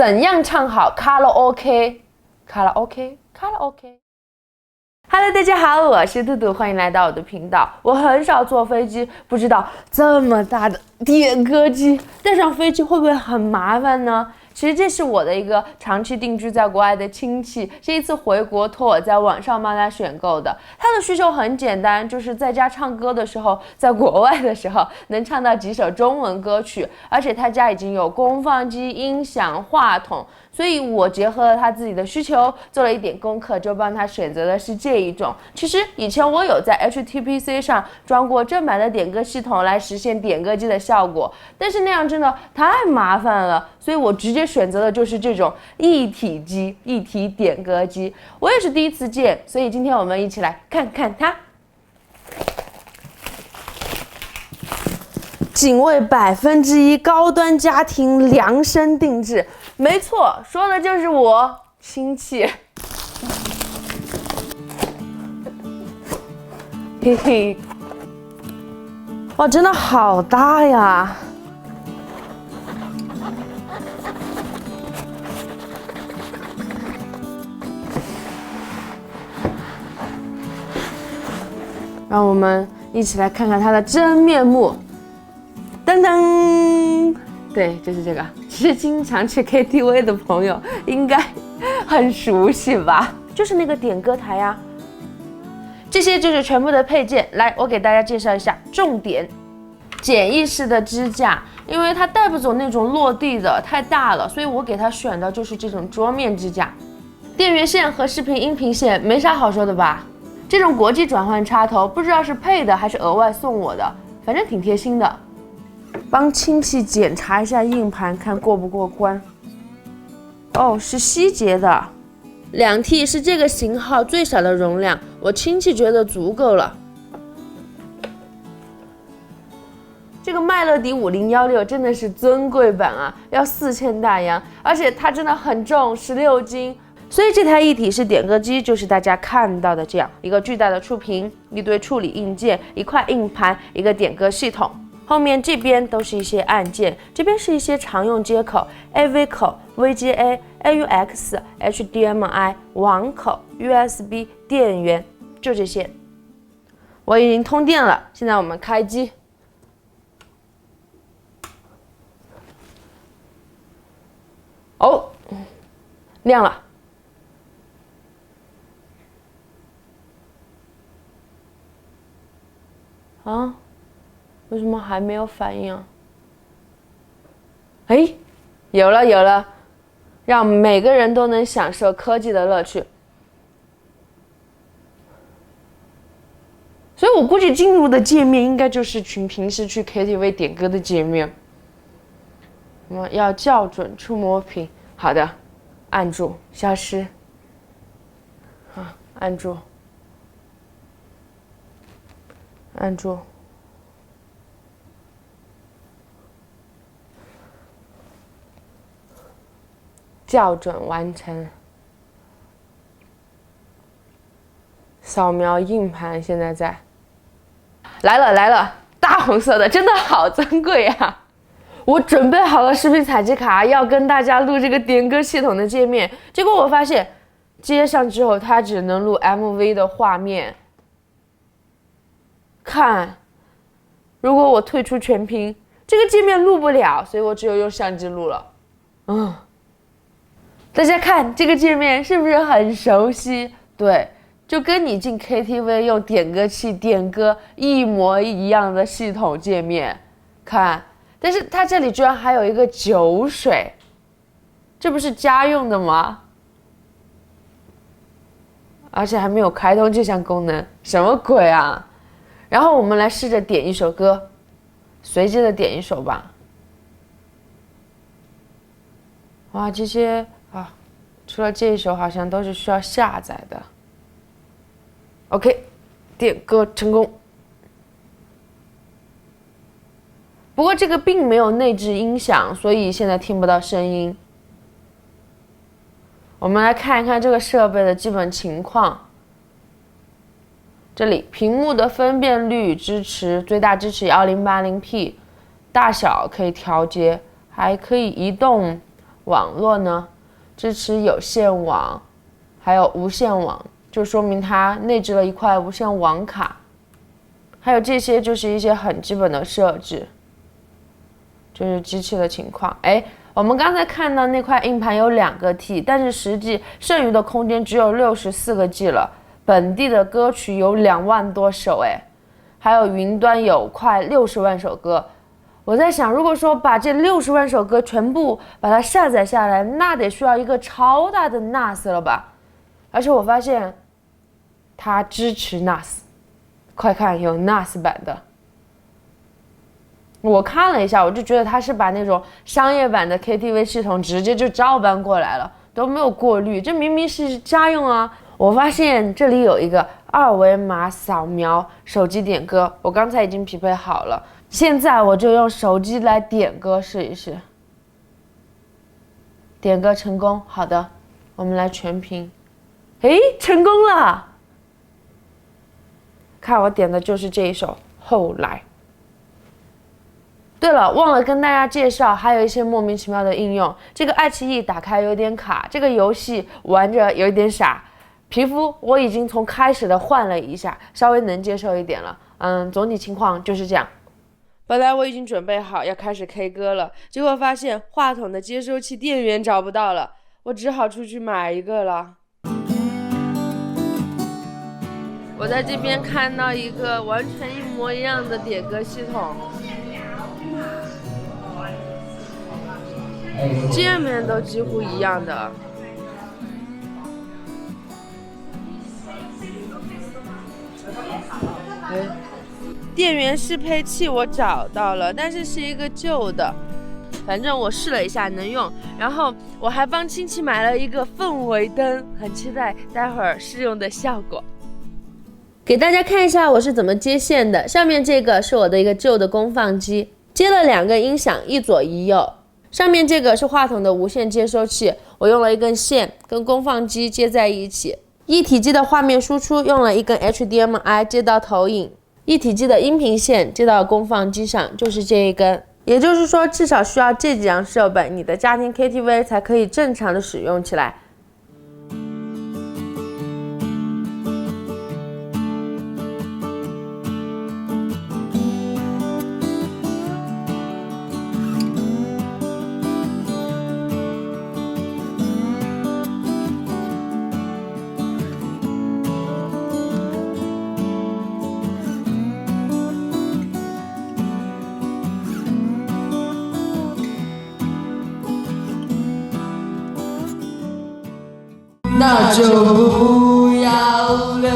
怎样唱好卡拉 OK？ 卡拉 OK， 卡拉 OK。Hello， 大家好，我是杜杜，欢迎来到我的频道。我很少坐飞机，不知道这么大的点歌机带上飞机会不会很麻烦呢？其实这是我的一个长期定居在国外的亲戚，这一次回国托我在网上帮他选购的。他的需求很简单，就是在家唱歌的时候，在国外的时候能唱到几首中文歌曲，而且他家已经有功放机、音响、话筒，所以我结合了他自己的需求，做了一点功课，就帮他选择的是这一种。其实以前我有在 HTPC 上装过正版的点歌系统来实现点歌机的效果，但是那样真的太麻烦了，所以我直接选择的就是这种一体机、一体点歌机。我也是第一次见，所以今天我们一起来看看它。仅为1%高端家庭量身定制，没错，说的就是我亲戚。嘿嘿，哇，真的好大呀！让我们一起来看看它的真面目。噔噔，对，就是这个。其实经常去 KTV 的朋友应该很熟悉吧？就是那个点歌台呀。这些就是全部的配件。来，我给大家介绍一下重点：简易式的支架，因为它带不走那种落地的，太大了，所以我给它选的就是这种桌面支架。电源线和视频音频线没啥好说的吧？这种国际转换插头，不知道是配的还是额外送我的，反正挺贴心的。帮亲戚检查一下硬盘，看过不过关。哦，是希捷的，2T 是这个型号最小的容量，我亲戚觉得足够了。这个麦乐迪5016真的是尊贵版啊，要4000大洋，而且它真的很重，16斤。所以这台一体式点歌机就是大家看到的这样一个巨大的触屏，一堆处理硬件，一块硬盘，一个点歌系统。后面这边都是一些按键，这边是一些常用接口 ，AV 口、VGA、AUX、HDMI、网口、USB、电源，就这些。我已经通电了，现在我们开机。哦，亮了。啊，为什么还没有反应啊？哎，有了有了，让每个人都能享受科技的乐趣。所以我估计进入的界面应该就是平时去 KTV 点歌的界面。我们要校准触摸屏，好的，按住消失，啊，按住。按住，校准完成。扫描硬盘，现在在。来了来了，大红色的，真的好珍贵啊！我准备好了视频采集卡，要跟大家录这个点歌系统的界面，结果我发现接上之后，它只能录 MV 的画面。看，如果我退出全屏，这个界面录不了，所以我只有用相机录了。大家看这个界面是不是很熟悉？对，就跟你进 KTV 用点歌器点歌一模一样的系统界面。看，但是它这里居然还有一个酒水，这不是家用的吗？而且还没有开通这项功能，什么鬼啊？然后我们来试着点一首歌，随机的点一首吧。哇，这些啊，除了这一首好像都是需要下载的。OK， 点歌成功。不过这个并没有内置音响，所以现在听不到声音。我们来看一看这个设备的基本情况。这里屏幕的分辨率支持最大支持 1080p， 大小可以调节，还可以移动，网络呢？支持有线网，还有无线网，就说明它内置了一块无线网卡。还有这些就是一些很基本的设置，就是机器的情况。我们刚才看到那块硬盘有2个 T， 但是实际剩余的空间只有64个 G 了。本地的歌曲有2万多首，还有云端有快60万首歌。我在想，如果说把这60万首歌全部把它下载下来，那得需要一个超大的 NAS 了吧？而且我发现它支持 NAS， 快看有 NAS 版的。我看了一下，我就觉得它是把那种商业版的 KTV 系统直接就照搬过来了，都没有过滤，这明明是家用啊！我发现这里有一个2维码扫描手机点歌，我刚才已经匹配好了。现在我就用手机来点歌试一试。点歌成功，好的，我们来全屏。成功了！看我点的就是这一首《后来》。对了，忘了跟大家介绍，还有一些莫名其妙的应用。这个爱奇艺打开有点卡，这个游戏玩着有点傻。皮肤我已经从开始的换了一下，稍微能接受一点了。总体情况就是这样。本来我已经准备好要开始 K 歌了，结果发现话筒的接收器电源找不到了，我只好出去买一个了。我在这边看到一个完全一模一样的点歌系统，界面都几乎一样的。电源适配器我找到了，但是是一个旧的，反正我试了一下能用。然后我还帮亲戚买了一个氛围灯，很期待待会儿试用的效果。给大家看一下我是怎么接线的。上面这个是我的一个旧的功放机，接了2个音响，一左一右。上面这个是话筒的无线接收器，我用了一根线跟功放机接在一起。一体机的画面输出用了一根 HDMI 接到投影，一体机的音频线接到功放机上，就是这一根。也就是说，至少需要这几样设备，你的家庭 KTV 才可以正常的使用起来。那就不要留，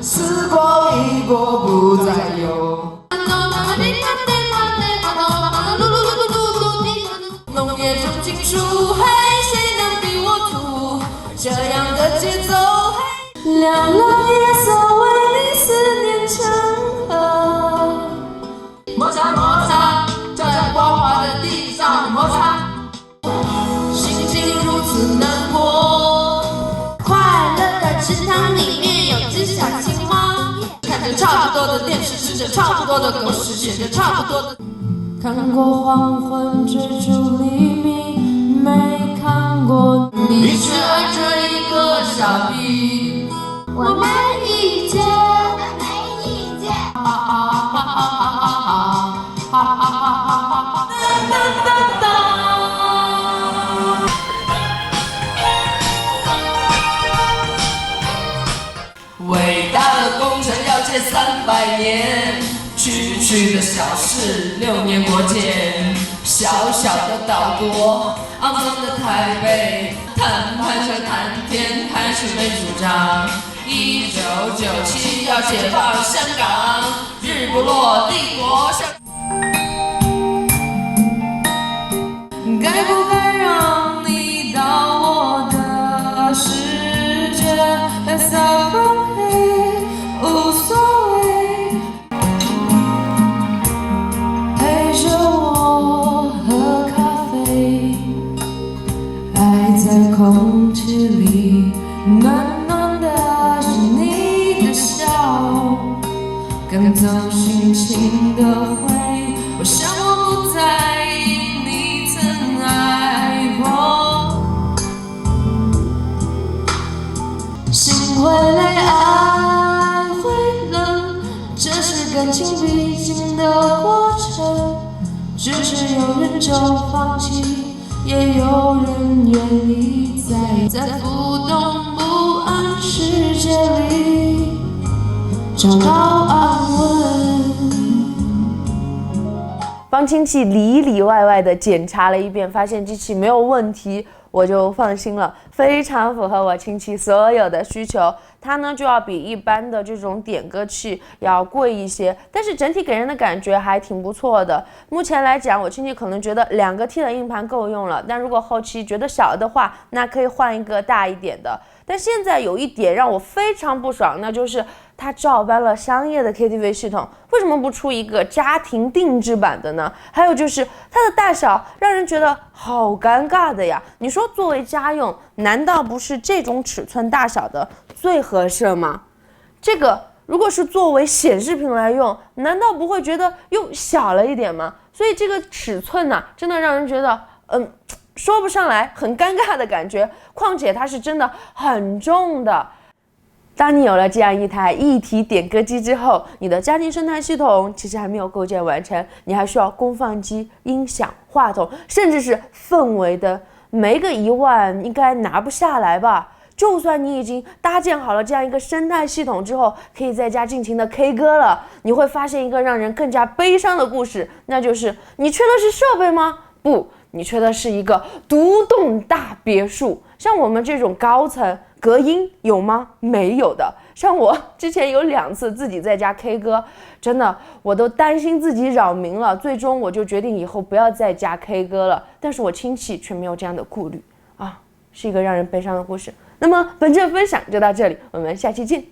时光一过不再有。浓烈中情书，嘿，谁能比我土？这样的节奏，嘿，亮了夜色为你思念成河。摩擦摩擦，照在光滑的地上摩擦，心情如此难过。池塘里面有只小青蛙，看着差不多的电视，吃着差不多的狗屎，写着差不多的。看过黄昏追逐黎明，没看过你却爱着一个傻逼。我没意见，没意见。哈哈哈哈哈哈哈哈哈哈！哒哒哒。伟大的工程要建300年，区区的小事6年国建，小小的岛国，肮脏的台北，谈判着谈天，还是没主张。1997要解放香港，日不落帝国香。该不该让你到我的世界？ Let's go。 无所谓，陪着我喝咖啡，爱在空气里，暖暖的是你的笑，赶走心情的灰。我想我不在意你曾爱过。会累，爱会冷，这是感情必经的过程。只是有人就放弃，也有人愿意在浮动不安世界里找到安稳。帮亲戚里里外外的检查了一遍，发现机器没有问题，我就放心了，非常符合我亲戚所有的需求。它呢就要比一般的这种点歌器要贵一些，但是整体给人的感觉还挺不错的。目前来讲，我亲戚可能觉得2个 T 的硬盘够用了，但如果后期觉得小的话，那可以换一个大一点的。但现在有一点让我非常不爽，那就是它照搬了商业的 KTV 系统，为什么不出一个家庭定制版的呢？还有就是它的大小让人觉得好尴尬的呀！你说作为家用，难道不是这种尺寸大小的最合适吗？这个如果是作为显示屏来用，难道不会觉得又小了一点吗？所以这个尺寸呢，真的让人觉得说不上来，很尴尬的感觉。况且它是真的很重的。当你有了这样一台一体点歌机之后，你的家庭生态系统其实还没有构建完成，你还需要功放机、音响、话筒，甚至是氛围灯，没个1万应该拿不下来吧。就算你已经搭建好了这样一个生态系统之后，可以在家尽情的 K 歌了，你会发现一个让人更加悲伤的故事，那就是你缺的是设备吗？不，你缺的是一个独栋大别墅。像我们这种高层隔音有吗？没有的。像我之前有2次自己在家 K 歌，真的我都担心自己扰民了，最终我就决定以后不要在家 K 歌了。但是我亲戚却没有这样的顾虑啊，是一个让人悲伤的故事。那么本期的分享就到这里，我们下期见。